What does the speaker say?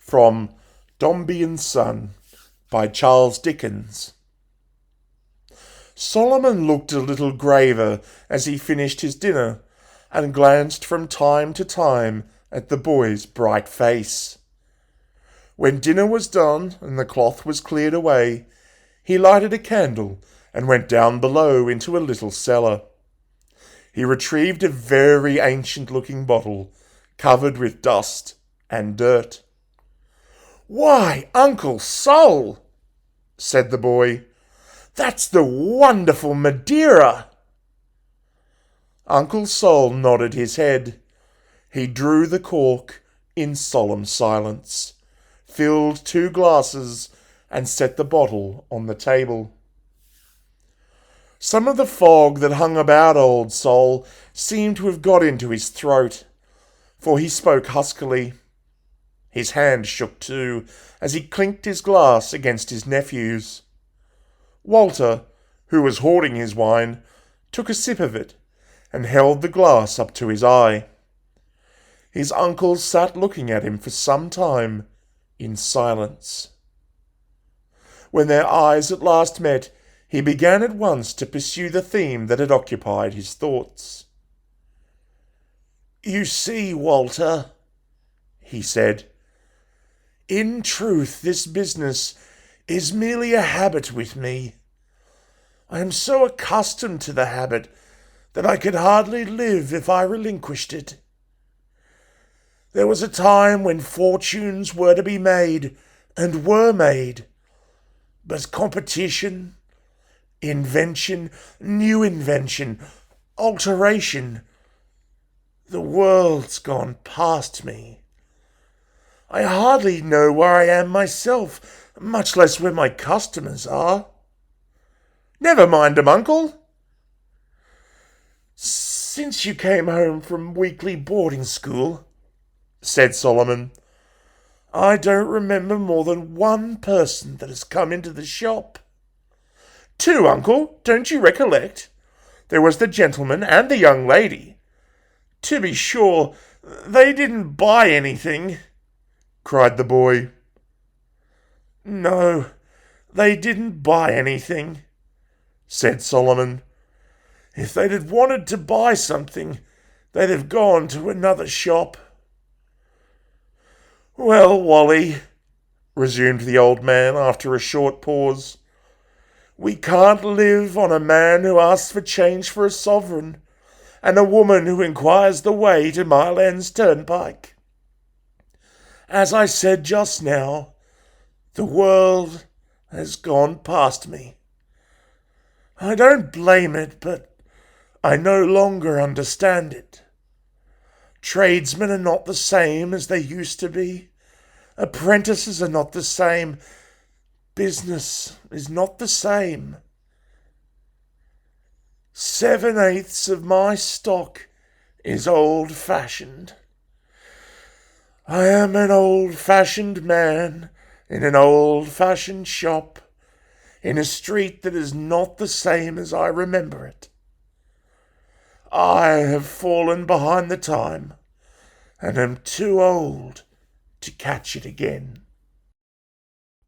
From Dombey and Son by Charles Dickens. Solomon looked a little graver as he finished his dinner, and glanced from time to time at the boy's bright face. When dinner was done and the cloth was cleared away, he lighted a candle and went down below into a little cellar. He retrieved a very ancient-looking bottle, covered with dust and dirt. "Why, Uncle Sol," said the boy, "that's the wonderful Madeira." Uncle Sol nodded his head. He drew the cork in solemn silence, filled 2 glasses, and set the bottle on the table. Some of the fog that hung about old Sol seemed to have got into his throat, for he spoke huskily. His hand shook too, as he clinked his glass against his nephew's. Walter, who was hoarding his wine, took a sip of it, and held the glass up to his eye. His uncle sat looking at him for some time, in silence. When their eyes at last met, he began at once to pursue the theme that had occupied his thoughts. "You see, Walter," he said, "in truth this business is merely a habit with me. I am so accustomed to the habit that I could hardly live if I relinquished it. There was a time when fortunes were to be made, and were made, but competition, invention, new invention, alteration, the world's gone past me. I hardly know where I am myself, much less where my customers are." "Never mind 'em, uncle." "Since you came home from weekly boarding school," said Solomon, "I don't remember more than 1 person that has come into the shop." "2, uncle, don't you recollect? There was the gentleman and the young lady." "To be sure, they didn't buy anything," cried the boy. "No, they didn't buy anything," said Solomon. "If they'd have wanted to buy something, they'd have gone to another shop." "Well, Wally," resumed the old man after a short pause, "we can't live on a man who asks for change for a sovereign, and a woman who inquires the way to Mile End's turnpike. As I said just now, the world has gone past me. I don't blame it, but I no longer understand it. Tradesmen are not the same as they used to be. Apprentices are not the same. Business is not the same. 7/8 of my stock is old-fashioned. I am an old-fashioned man in an old-fashioned shop, in a street that is not the same as I remember it. I have fallen behind the time, and am too old to catch it again."